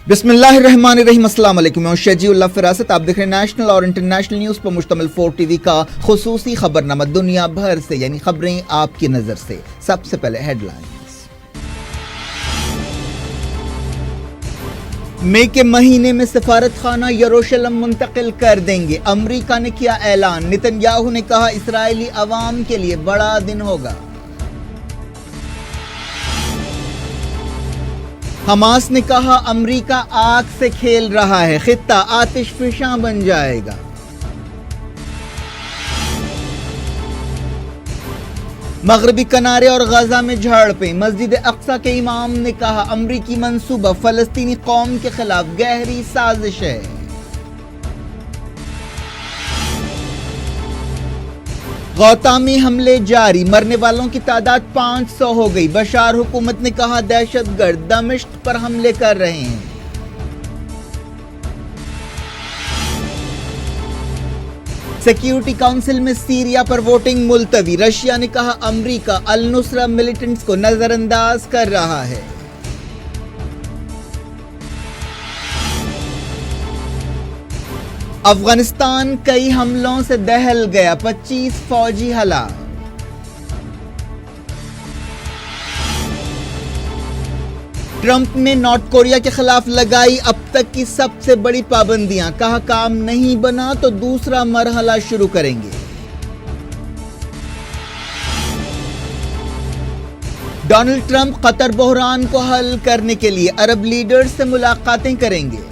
بسم اللہ الرحمن الرحیم۔ السلام علیکم، میں شجیع اللہ فراست۔ آپ دیکھ رہے ہیں نیشنل اور انٹرنیشنل نیوز پر مشتمل 4 ٹی وی کا خصوصی خبرنامہ دنیا بھر سے، یعنی خبریں آپ کی نظر سے۔ سب سے پہلے ہیڈ لائنز۔ مئی کے مہینے میں سفارت خانہ یروشلم منتقل کر دیں گے، امریکہ نے کیا اعلان۔ نتن یاہو نے کہا اسرائیلی عوام کے لیے بڑا دن ہوگا۔ حماس نے کہا امریکہ آگ سے کھیل رہا ہے، خطہ آتش فشاں بن جائے گا۔ مغربی کنارے اور غزہ میں جھڑپیں، مسجد اقصی کے امام نے کہا امریکی منصوبہ فلسطینی قوم کے خلاف گہری سازش ہے۔ غوطہ میں حملے جاری، مرنے والوں کی تعداد 500 ہو گئی۔ بشار حکومت نے کہا دہشت گرد دمشق پر حملے کر رہے ہیں۔ سیکیورٹی کونسل میں سیریا پر ووٹنگ ملتوی، رشیا نے کہا امریکہ النصرہ ملیٹنٹس کو نظر انداز کر رہا ہے۔ افغانستان کئی حملوں سے دہل گیا، 25 فوجی ہلاک۔ ٹرمپ نے نارتھ کوریا کے خلاف لگائی اب تک کی سب سے بڑی پابندیاں، کہا کام نہیں بنا تو دوسرا مرحلہ شروع کریں گے۔ ڈونلڈ ٹرمپ قطر بحران کو حل کرنے کے لیے عرب لیڈرز سے ملاقاتیں کریں گے۔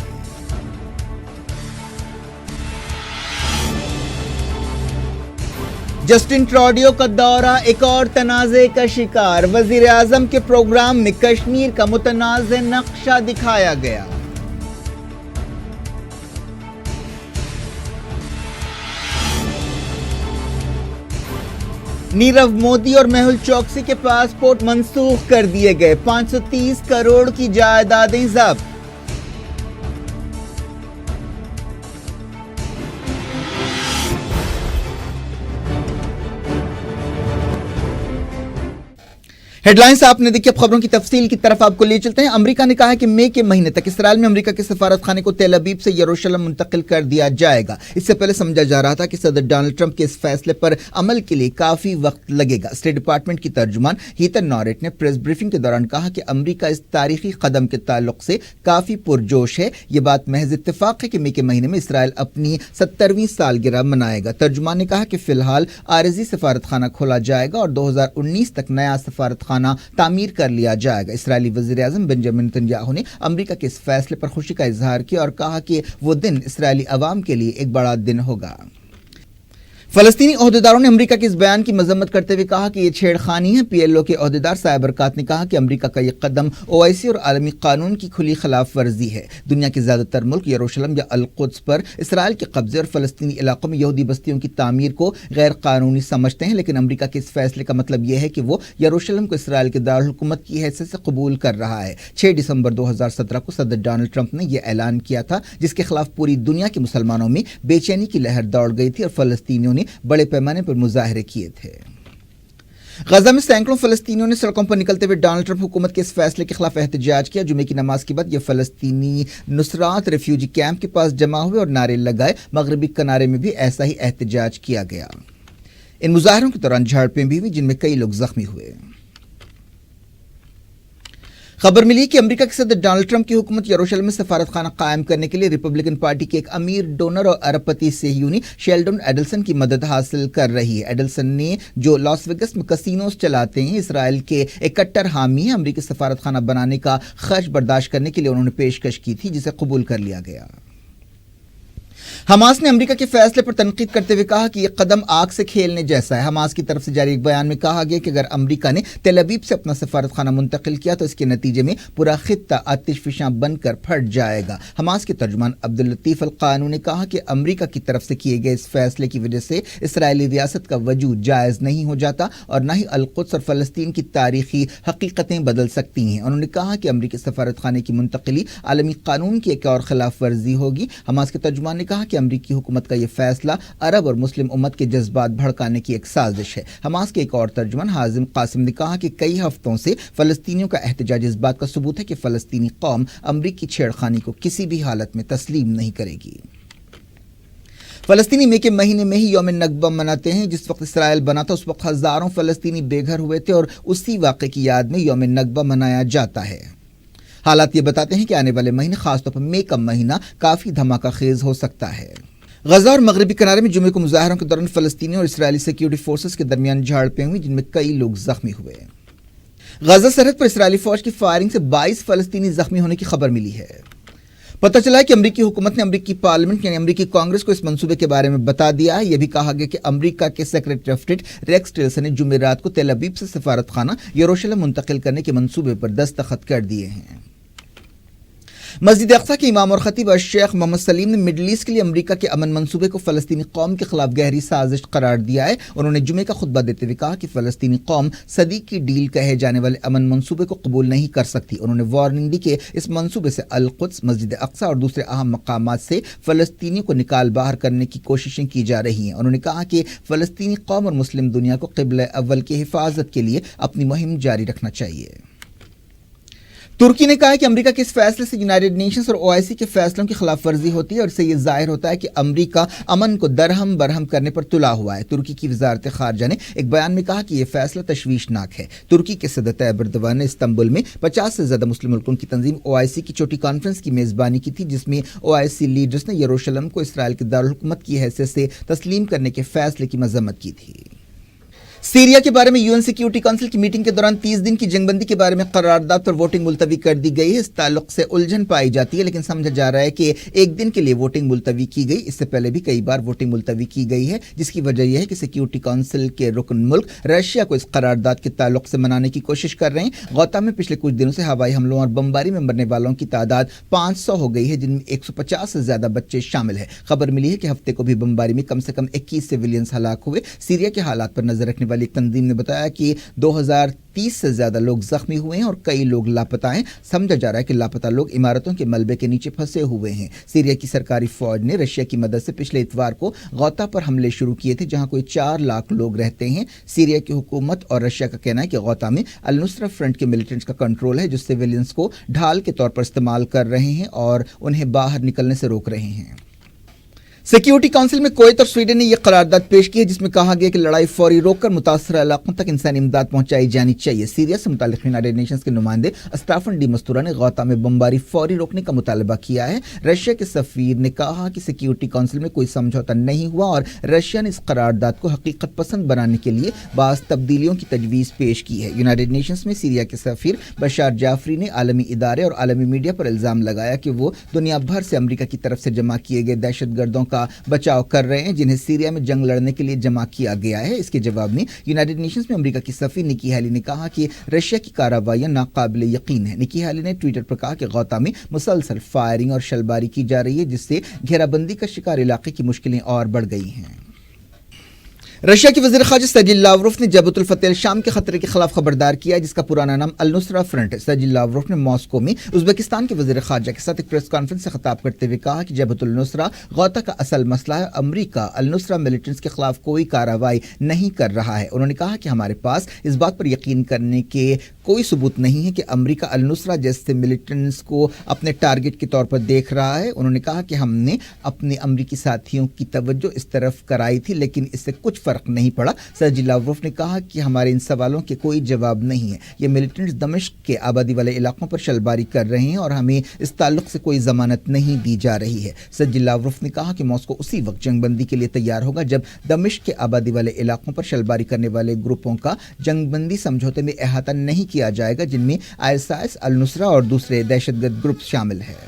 جسٹن ٹروڈیو کا دورہ ایک اور تنازع کا شکار، وزیر اعظم کے پروگرام میں کشمیر کا متنازع نقشہ دکھایا گیا۔ نیرو مودی اور میہل چوکسی کے پاسپورٹ منسوخ کر دیے گئے، 530 کروڑ کی جائیدادیں ضبط۔ ہیڈ لائنز آپ نے دیکھی، اب خبروں کی تفصیل کی طرف آپ کو لے چلتے ہیں۔ امریکہ نے کہا کہ مئی کے مہینے تک اسرائیل میں امریکہ کے سفارت خانے کو تیل ابیب سے یروشلم منتقل کر دیا جائے گا۔ اس سے پہلے سمجھا جا رہا تھا کہ صدر ڈونلڈ ٹرمپ کے اس فیصلے پر عمل کے لیے کافی وقت لگے گا۔ اسٹیٹ ڈپارٹمنٹ کی ترجمان ہیتر نارٹ نے پریس بریفنگ کے دوران کہا کہ امریکہ اس تاریخی قدم کے تعلق سے کافی پرجوش ہے۔ یہ بات محض اتفاق ہے کہ مئی کے مہینے میں اسرائیل اپنی 70ویں سالگرہ منائے گا۔ ترجمان نے کہا کہ فی الحال عارضی سفارت خانہ کھولا جائے گا اور 2019 تک نیا سفارت خانہ تعمیر کر لیا جائے گا۔ اسرائیلی وزیر اعظم بنجامن نتن یاہو نے امریکہ کے اس فیصلے پر خوشی کا اظہار کیا اور کہا کہ وہ دن اسرائیلی عوام کے لیے ایک بڑا دن ہوگا۔ فلسطینی عہدیداروں نے امریکہ کے اس بیان کی مذمت کرتے ہوئے کہا کہ یہ چھیڑ خانی ہے۔ پی ایل او کے عہدیدار سائے برکات نے کہا کہ امریکہ کا یہ قدم OIC اور عالمی قانون کی کھلی خلاف ورزی ہے۔ دنیا کے زیادہ تر ملک یروشلم یا القدس پر اسرائیل کے قبضے اور فلسطینی علاقوں میں یہودی بستیوں کی تعمیر کو غیر قانونی سمجھتے ہیں، لیکن امریکہ کے اس فیصلے کا مطلب یہ ہے کہ وہ یروشلم کو اسرائیل کے دارالحکومت کی حیثیت سے قبول کر رہا ہے۔ 6 دسمبر 2017 کو صدر ڈونلڈ ٹرمپ نے یہ اعلان کیا تھا، جس کے خلاف پوری دنیا کے مسلمانوں میں بے چینی کی لہر دوڑ گئی تھی اور فلسطینیوں نے بڑے پیمانے پر مظاہرے کیے تھے۔ غزہ میں سینکڑوں فلسطینیوں نے سڑکوں پر نکلتے ہوئے ڈونلڈ ٹرمپ حکومت کے اس فیصلے کے خلاف احتجاج کیا۔ جمعے کی نماز کے بعد یہ فلسطینی نصرات ریفیوجی کیمپ کے پاس جمع ہوئے اور نعرے لگائے۔ مغربی کنارے میں بھی ایسا ہی احتجاج کیا گیا۔ ان مظاہروں کے دوران جھڑپیں بھی ہوئی، جن میں کئی لوگ زخمی ہوئے۔ خبر ملی کہ امریکہ کے صدر ڈونلڈ ٹرمپ کی حکومت یروشلم میں سفارت خانہ قائم کرنے کے لیے ریپبلکن پارٹی کے ایک امیر ڈونر اور ارب پتی صہیونی شیلڈن ایڈلسن کی مدد حاصل کر رہی ہے۔ ایڈلسن نے جو لاس ویگس میں کسینوز چلاتے ہیں، اسرائیل کے ایک کٹر حامی ہیں۔ امریکی سفارت خانہ بنانے کا خرچ برداشت کرنے کے لیے انہوں نے پیشکش کی تھی، جسے قبول کر لیا گیا۔ حماس نے امریکہ کے فیصلے پر تنقید کرتے ہوئے کہا کہ یہ قدم آگ سے کھیلنے جیسا ہے۔ حماس کی طرف سے جاری ایک بیان میں کہا گیا کہ اگر امریکہ نے تیل ابیب سے اپنا سفارت خانہ منتقل کیا تو اس کے نتیجے میں پورا خطہ آتش فشاں بن کر پھٹ جائے گا۔ حماس کے ترجمان عبداللطیف القانو نے کہا کہ امریکہ کی طرف سے کیے گئے اس فیصلے کی وجہ سے اسرائیلی ریاست کا وجود جائز نہیں ہو جاتا اور نہ ہی القدس اور فلسطین کی تاریخی حقیقتیں بدل سکتی ہیں۔ انہوں نے کہا کہ امریکی سفارت خانے کی منتقلی عالمی قانون کی ایک اور خلاف ورزی ہوگی۔ حماس کے ترجمان نے کہا کہا کہ امریکی حکومت کا یہ فیصلہ عرب اور مسلم امت کے جذبات بھڑکانے کی ایک سازش ہے۔ حماس کے ایک اور ترجمان حازم قاسم نے کہا کہ کئی ہفتوں سے فلسطینیوں کا احتجاج اس بات کا ثبوت ہے کہ فلسطینی قوم امریکی چھیڑخانی کو کسی بھی حالت میں تسلیم نہیں کرے گی۔ فلسطینی مئی کے مہینے میں ہی یوم نکبہ مناتے ہیں۔ جس وقت اسرائیل بنا تھا اس وقت ہزاروں فلسطینی بے گھر ہوئے تھے اور اسی واقعے کی یاد میں یوم نکبہ منایا جاتا ہے۔ حالات یہ بتاتے ہیں کہ آنے والے مہینے خاص طور پر مئی کا مہینہ کافی دھماکہ خیز ہو سکتا ہے۔ غزہ اور مغربی کنارے میں جمعے کو مظاہروں کے دوران فلسطینیوں اور اسرائیلی سیکیورٹی فورسز کے درمیان جھڑپیں ہوئی جن میں کئی لوگ زخمی ہوئے۔ غزہ سرحد پر اسرائیلی فوج کی فائرنگ سے 22 فلسطینی زخمی ہونے کی خبر ملی ہے۔ پتہ چلا ہے کہ امریکی حکومت نے امریکی پارلیمنٹ یعنی امریکی کانگریس کو اس منصوبے کے بارے میں بتا دیا ہے۔ یہ بھی کہا گیا کہ امریکہ کے secretary of state Rex Tillerson نے جمعرات کو تیل ابیب سے سفارت خانہ یروشلم منتقل کرنے کے منصوبے پر دستخط کر دیے ہیں۔ مسجد اقصی کے امام اور خطیب الشیخ محمد سلیم نے مڈل ایسٹ کے لیے امریکہ کے امن منصوبے کو فلسطینی قوم کے خلاف گہری سازش قرار دیا ہے۔ انہوں نے جمعے کا خطبہ دیتے ہوئے کہا کہ فلسطینی قوم صدی کی ڈیل کہے جانے والے امن منصوبے کو قبول نہیں کر سکتی۔ انہوں نے وارننگ دی کہ اس منصوبے سے القدس، مسجد اقصی اور دوسرے اہم مقامات سے فلسطینیوں کو نکال باہر کرنے کی کوششیں کی جا رہی ہیں۔ انہوں نے کہا کہ فلسطینی قوم اور مسلم دنیا کو قبلہ اول کی حفاظت کے لیے اپنی مہم جاری رکھنا چاہیے۔ ترکی نے کہا ہے کہ امریکہ کے اس فیصلے سے یونائیٹڈ نیشنز اور OIC کے فیصلوں کی خلاف ورزی ہوتی ہے اور اس سے یہ ظاہر ہوتا ہے کہ امریکہ امن کو درہم برہم کرنے پر تلا ہوا ہے۔ ترکی کی وزارت خارجہ نے ایک بیان میں کہا کہ یہ فیصلہ تشویشناک ہے۔ ترکی کے صدر طیب ایردوان نے استنبول میں 50 سے زیادہ مسلم ملکوں کی تنظیم OIC کی چھوٹی کانفرنس کی میزبانی کی تھی، جس میں OIC لیڈرز نے یروشلم کو اسرائیل کے دارالحکومت کی حیثیت سے تسلیم کرنے کے فیصلے کی مذمت کی تھی۔ سیریا کے بارے میں UN سیکیورٹی کونسل کی میٹنگ کے دوران 30 دن کی جنگ بندی کے بارے میں قرارداد پر ووٹنگ ملتوی کر دی گئی ہے۔ اس تعلق سے الجھن پائی جاتی ہے، لیکن سمجھا جا رہا ہے کہ ایک دن کے لیے ووٹنگ ملتوی کی گئی۔ اس سے پہلے بھی کئی بار ووٹنگ ملتوی کی گئی ہے، جس کی وجہ یہ ہے کہ سیکیورٹی کونسل کے رکن ملک رشیا کو اس قرارداد کے تعلق سے منانے کی کوشش کر رہے ہیں۔ غوطہ میں پچھلے کچھ دنوں سے ہوائی حملوں اور بمباری میں مرنے والوں کی تعداد 500 ہو گئی ہے، جن میں 150 سے زیادہ بچے شامل ہیں۔ خبر ملی ہے کہ ہفتے کو بھی بمباری میں کم سے کم 21 سویلینز ہلاک ہوئے۔ سیریا کے حالات پر نظر رکھنے والی ایک تنظیم نے بتایا کہ 2030 سے زیادہ لوگ زخمی ہوئے ہیں اور کئی لوگ لاپتہ ہیں۔ سمجھا جا رہا ہے کہ لاپتہ لوگ عمارتوں کے ملبے کے نیچے پھنسے ہوئے ہیں۔ سیریا کی سرکاری فوج نے رشیا کی مدد سے پچھلے اتوار کو غوطہ پر حملے شروع کیے تھے، جہاں کوئی 4 لاکھ لوگ رہتے ہیں۔ سیریا کی حکومت اور رشیا کا کہنا ہے کہ غوطہ میں النصرہ فرنٹ کے ملیٹنٹس کا کنٹرول ہے، جو سیویلینز کو ڈھال کے طور پر استعمال کر رہے ہیں اور انہیں باہر نکلنے سے روک رہے ہیں۔ سیکیورٹی کونسل میں کویت اور سویڈن نے یہ قرارداد پیش کی ہے، جس میں کہا گیا کہ لڑائی فوری روک کر متاثرہ علاقوں تک انسانی امداد پہنچائی جانی چاہیے۔ سیریا سے متعلق یونائیٹڈ نیشنز کے نمائندے اسٹافن ڈی مستورا نے غوطہ میں بمباری فوری روکنے کا مطالبہ کیا ہے۔ رشیا کے سفیر نے کہا کہ سیکیورٹی کونسل میں کوئی سمجھوتا نہیں ہوا اور رشیا نے اس قرارداد کو حقیقت پسند بنانے کے لیے بعض تبدیلیوں کی تجویز پیش کی ہے۔ یونائیٹڈ نیشنز میں سیریا کے سفیر بشار جعفری نے عالمی ادارے اور عالمی میڈیا پر الزام لگایا کہ وہ دنیا بھر سے امریکہ کی طرف سے جمع کیے گئے دہشت گردوں کا بچاؤ کر رہے ہیں، جنہیں سیریا میں جنگ لڑنے کے لیے جمع کیا گیا ہے۔ اس کے جواب میں یونائیٹڈ نیشنز میں امریکہ کی سفیر نکی ہیلی نے کہا کہ رشیا کی کارروائیاں ناقابل یقین ہیں۔ نکی ہیلی نے ٹویٹر پر کہا کہ غوطہ میں مسلسل فائرنگ اور شلباری کی جا رہی ہے، جس سے گھیرا بندی کا شکار علاقے کی مشکلیں اور بڑھ گئی ہیں۔ رشیا کے وزیر خارجہ سرجی لاوروف نے جبہت الفتح الشام کے خطرے کے خلاف خبردار کیا ہے، جس کا پرانا نام النصرہ فرنٹ ہے۔ سرجی لاوروف نے ماسکو میں ازبکستان کے وزیر خارجہ کے ساتھ ایک پریس کانفرنس سے خطاب کرتے ہوئے کہا کہ جبہت النصرہ غوطہ کا اصل مسئلہ ہے۔ امریکہ النصرہ ملیٹنٹس کے خلاف کوئی کارروائی نہیں کر رہا ہے۔ انہوں نے کہا کہ ہمارے پاس اس بات پر یقین کرنے کے کوئی ثبوت نہیں ہے کہ امریکہ النصرہ جیسے ملیٹنٹس کو اپنے ٹارگٹ کے طور پر دیکھ رہا ہے۔ انہوں نے کہا کہ ہم نے اپنے امریکی ساتھیوں کی توجہ اس طرف کرائی تھی، لیکن اس سے کچھ فرق نہیں پڑا۔ سرجی لاوروف نے کہا کہ ہمارے ان سوالوں کے کوئی جواب نہیں ہے۔ یہ ملیٹنٹس دمشق کے آبادی والے علاقوں پر شلباری کر رہے ہیں اور ہمیں اس تعلق سے کوئی ضمانت نہیں دی جا رہی ہے۔ سرجی لاوروف نے کہا کہ ماسکو اسی وقت جنگ بندی کے لیے تیار ہوگا جب دمشق کے آبادی والے علاقوں پر شلباری کرنے والے گروپوں کا جنگ بندی سمجھوتے میں احاطہ نہیں کیا جائے گا، جن میں ISIS، النصرہ اور دوسرے دہشت گرد گروپ شامل ہیں۔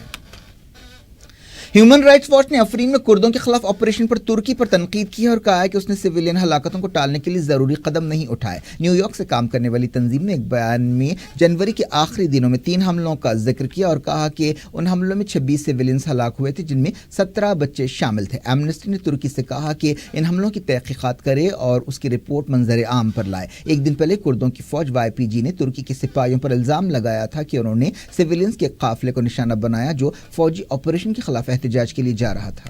ہیومن رائٹس واچ نے افرین میں کردوں کے خلاف آپریشن پر ترکی پر تنقید کی ہے اور کہا ہے کہ اس نے سویلین ہلاکتوں کو ٹالنے کے لیے ضروری قدم نہیں اٹھائے۔ نیو یارک سے کام کرنے والی تنظیم نے ایک بیان میں جنوری کے آخری دنوں میں 3 حملوں کا ذکر کیا اور کہا کہ ان حملوں میں 26 سویلینز ہلاک ہوئے تھے، جن میں 17 بچے شامل تھے۔ ایمنسٹی نے ترکی سے کہا کہ ان حملوں کی تحقیقات کرے اور اس کی رپورٹ منظر عام پر لائے۔ ایک دن پہلے کردوں کی فوج YPG نے ترکی کے سپاہیوں پر الزام لگایا تھا کہ انہوں نے سویلینز کے قافلے کو نشانہ بنایا جو فوجی آپریشن کے خلاف احتجاج کے لیے جا رہا تھا۔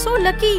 So lucky.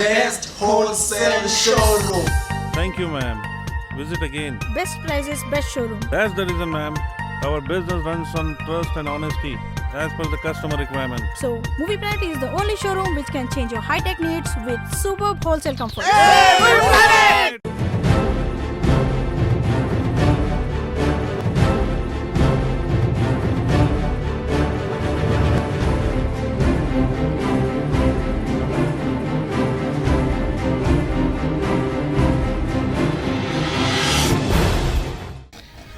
Best wholesale showroom. Thank you, ma'am. Visit again. Best prices, best showroom. That's the reason, ma'am. Our business runs on trust and honesty, as per the customer requirement. So, Movie Planet is the only showroom which can change your high-tech needs with superb wholesale comfort. Movie Planet!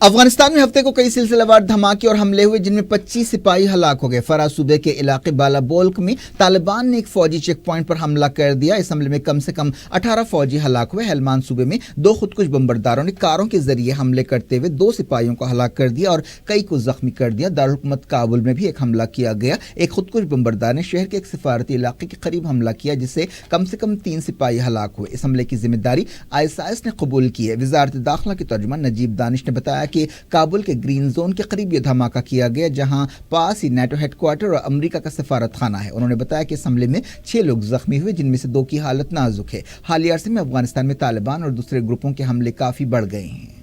Afghanistan میں ہفتے کو کئی سلسلہ دھماکے اور حملے ہوئے جن میں 25 سپاہی ہلاک ہو گئے. فرا صوبے کے علاقے بالا بولک میں طالبان نے ایک فوجی چیک پوائنٹ پر حملہ کر دیا. اس حملے میں کم سے کم 18 فوجی ہلاک ہوئے. ہلمان صوبے میں 2 خودکش بمبرداروں نے کاروں کے ذریعے حملے کرتے ہوئے 2 سپاہیوں کو ہلاک کر دیا اور کئی کو زخمی کر دیا. دارالحکومت کابل میں بھی ایک حملہ کیا گیا. ایک خودکش بمبردار نے شہر کے ایک سفارتی علاقے کے قریب حملہ کیا جس سے کم 3 سپاہی ہلاک ہوئے. اس حملے کی ذمہ داری ISIS نے قبول کی ہے. وزارت داخلہ کے ترجمان نجیب دانش نے بتایا کہ کابل کے گرین زون کے قریب یہ دھماکہ کیا گیا جہاں پاس ہی نیٹو ہیڈ کوارٹر اور امریکہ کا سفارت خانہ ہے. انہوں نے بتایا کہ اس حملے میں 6 لوگ زخمی ہوئے جن میں سے 2 کی حالت نازک ہے. حالیہ عرصے میں افغانستان میں طالبان اور دوسرے گروپوں کے حملے کافی بڑھ گئے ہیں.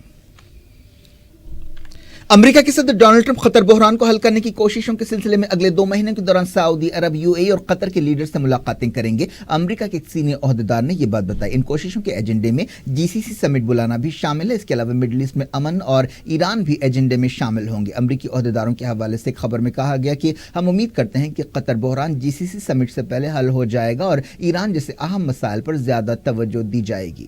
امریکہ کے صدر ڈونلڈ ٹرمپ قطر بحران کو حل کرنے کی کوششوں کے سلسلے میں اگلے 2 مہینے کے دوران سعودی عرب UAE اور قطر کے لیڈر سے ملاقاتیں کریں گے. امریکہ کے ایک سینئر عہدیدار نے یہ بات بتائی. ان کوششوں کے ایجنڈے میں GCC سمٹ بلانا بھی شامل ہے. اس کے علاوہ مڈل ایسٹ میں امن اور ایران بھی ایجنڈے میں شامل ہوں گے. امریکی عہدیداروں کے حوالے سے ایک خبر میں کہا گیا کہ ہم امید کرتے ہیں کہ قطر بحران GCC سمٹ سے پہلے حل ہو جائے گا اور ایران جیسے اہم مسائل پر زیادہ توجہ دی جائے گی.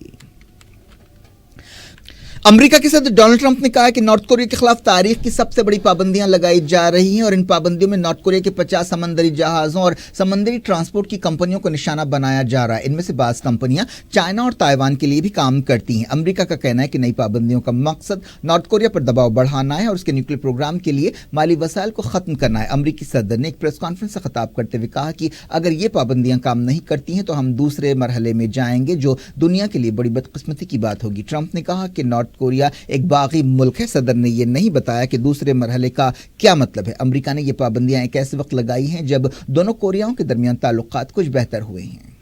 امریکہ کے صدر ڈونلڈ ٹرمپ نے کہا کہ نارتھ کوریا کے خلاف تاریخ کی سب سے بڑی پابندیاں لگائی جا رہی ہیں اور ان پابندیوں میں نارتھ کوریا کے 50 سمندری جہازوں اور سمندری ٹرانسپورٹ کی کمپنیوں کو نشانہ بنایا جا رہا ہے. ان میں سے بعض کمپنیاں چائنا اور تائیوان کے لیے بھی کام کرتی ہیں. امریکہ کا کہنا ہے کہ نئی پابندیوں کا مقصد نارتھ کوریا پر دباؤ بڑھانا ہے اور اس کے نیوکلیر پروگرام کے لیے مالی وسائل کو ختم کرنا ہے. امریکی صدر نے ایک پریس کانفرنس سے خطاب کرتے ہوئے کہا کہ اگر یہ پابندیاں کام نہیں کرتی ہیں تو ہم دوسرے مرحلے میں جائیں گے جو دنیا کے لیے بڑی بدقسمتی کی بات ہوگی. ٹرمپ نے کہا کہ نارتھ کوریا ایک باغی ملک ہے. صدر نے یہ نہیں بتایا کہ دوسرے مرحلے کا کیا مطلب ہے. امریکہ نے یہ پابندیاں ایک ایسے وقت لگائی ہیں جب دونوں کوریاؤں کے درمیان تعلقات کچھ بہتر ہوئے ہیں.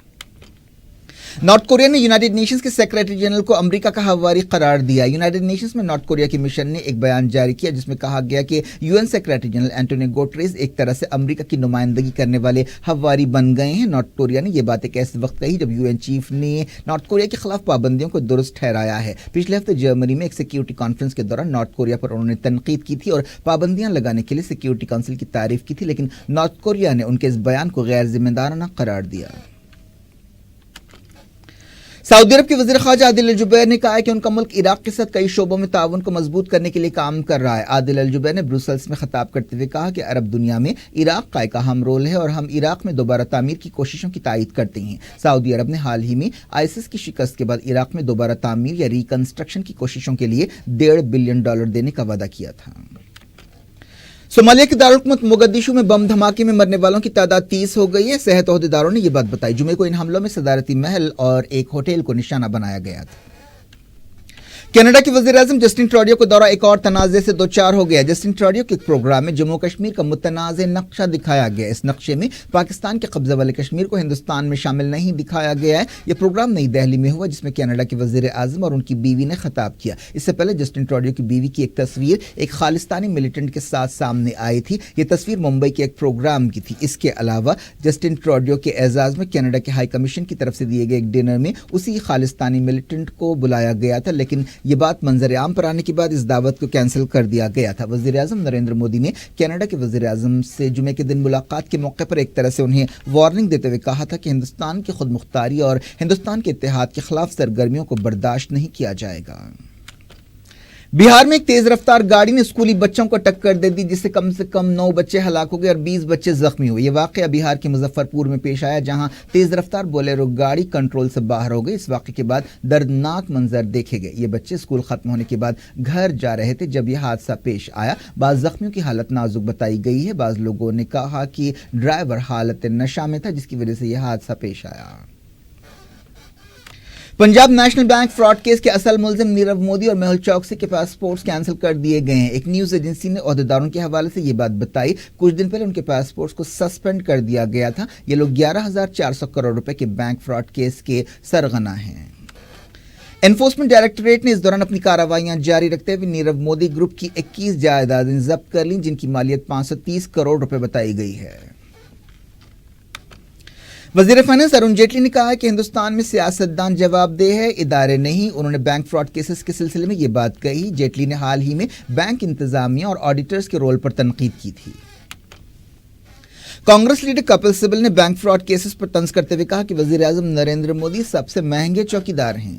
نارتھ کوریا نے یونائیٹڈ نیشنز کے سیکریٹری جنرل کو امریکہ کا ہواری قرار دیا. یونائیٹڈ نیشنز میں نارتھ کوریا کی مشن نے ایک بیان جاری کیا جس میں کہا گیا کہ UN سیکریٹری جنرل اینٹونی گوٹریز ایک طرح سے امریکہ کی نمائندگی کرنے والے ہواری بن گئے ہیں. نارتھ کوریا نے یہ بات ایک ایسے وقت کہی جب UN چیف نے نارتھ کوریا کے خلاف پابندیوں کو درست ٹھہرایا ہے. پچھلے ہفتے جرمنی میں ایک سیکیورٹی کانفرنس کے دوران نارتھ کوریا پر انہوں نے تنقید کی تھی اور پابندیاں لگانے کے لیے سیکیورٹی کونسل کی تعریف کی تھی لیکن نارتھ کوریا نے ان کے اس بیان کو غیر ذمہ دارانہ قرار دیا. سعودی عرب کے وزیر خارجہ عادل الجبیر نے کہا ہے کہ ان کا ملک عراق کے ساتھ کئی شعبوں میں تعاون کو مضبوط کرنے کے لیے کام کر رہا ہے. عادل الجبیر نے بروسلز میں خطاب کرتے ہوئے کہا کہ عرب دنیا میں عراق کا ایک اہم رول ہے اور ہم عراق میں دوبارہ تعمیر کی کوششوں کی تائید کرتے ہیں. سعودی عرب نے حال ہی میں ISIS کی شکست کے بعد عراق میں دوبارہ تعمیر یا ریکنسٹرکشن کی کوششوں کے لیے $1.5 بلین دینے کا وعدہ کیا تھا. صومالیہ کے دارالحکومت موگدیشو میں بم دھماکے میں مرنے والوں کی تعداد 30 ہو گئی ہے. صحت عہدیداروں نے یہ بات بتائی. جمعے کو ان حملوں میں صدارتی محل اور ایک ہوٹل کو نشانہ بنایا گیا تھا. کینیڈا کے وزیر اعظم جسٹن ٹروڈیو کو دورہ ایک اور تنازع سے دوچار ہو گیا. جسٹن ٹروڈیو کے ایک پروگرام میں جموں کشمیر کا متنازع نقشہ دکھایا گیا. اس نقشے میں پاکستان کے قبضہ والے کشمیر کو ہندوستان میں شامل نہیں دکھایا گیا ہے. یہ پروگرام نئی دہلی میں ہوا جس میں کینیڈا کے وزیر اعظم اور ان کی بیوی نے خطاب کیا. اس سے پہلے جسٹن ٹروڈیو کی بیوی کی ایک تصویر ایک خالستانی ملیٹنٹ کے ساتھ سامنے آئی تھی. یہ تصویر ممبئی کے ایک پروگرام کی تھی. اس کے علاوہ جسٹن ٹروڈیو کے اعزاز میں کینیڈا کے ہائی کمیشن کی طرف سے دیے گئے ایک ڈنر میں اسی خالستانی ملیٹنٹ کو بلایا گیا تھا لیکن یہ بات منظر عام پر آنے کے بعد اس دعوت کو کینسل کر دیا گیا تھا. وزیر اعظم نریندر مودی نے کینیڈا کے وزیر اعظم سے جمعے کے دن ملاقات کے موقع پر ایک طرح سے انہیں وارننگ دیتے ہوئے کہا تھا کہ ہندوستان کی خود مختاری اور ہندوستان کے اتحاد کے خلاف سرگرمیوں کو برداشت نہیں کیا جائے گا. بہار میں ایک تیز رفتار گاڑی نے اسکولی بچوں کو ٹکر دے دی جس سے کم 9 بچے ہلاک ہو گئے اور 20 بچے زخمی ہوئے. یہ واقعہ بہار کے مظفر پور میں پیش آیا جہاں تیز رفتار بولیرو گاڑی کنٹرول سے باہر ہو گئی. اس واقعے کے بعد دردناک منظر دیکھے گئے. یہ بچے اسکول ختم ہونے کے بعد گھر جا رہے تھے جب یہ حادثہ پیش آیا. بعض زخمیوں کی حالت نازک بتائی گئی ہے. بعض لوگوں نے کہا کہ ڈرائیور حالت نشہ میں تھا جس کی وجہ سے یہ حادثہ پیش آیا. Punjab national bank fraud case کے اصل ملزم نیرو مودی اور میہل چوکسی کے پاسپورٹس کینسل کر دیے گئے ہیں. ایک نیوز ایجنسی نے عہدیداروں کے حوالے سے یہ بات بتائی. کچھ دن پہلے ان کے پاسپورٹس کو سسپینڈ کر دیا گیا تھا. یہ لوگ 11,400 کروڑ روپے کے بینک فراڈ کیس کے سرغنہ ہیں. انفورسمنٹ ڈائریکٹوریٹ نے اس دوران اپنی کارروائیاں جاری رکھتے ہوئے نیرو مودی گروپ کی 21 جائیدادیں ضبط کر لیں جن کی مالیت 530 کروڑ روپے بتائی گئی ہے. وزیر فائنانس ارون جیٹلی نے کہا کہ ہندوستان میں سیاستدان جواب دہ ہے، ادارے نہیں. انہوں نے بینک فراڈ کیسز کے سلسلے میں یہ بات کہی. جیٹلی نے حال ہی میں بینک انتظامیہ اور آڈیٹرز کے رول پر تنقید کی تھی. کانگریس لیڈر کپل سبل نے بینک فراڈ کیسز پر طنز کرتے ہوئے کہا کہ وزیر اعظم نریندر مودی سب سے مہنگے چوکیدار ہیں.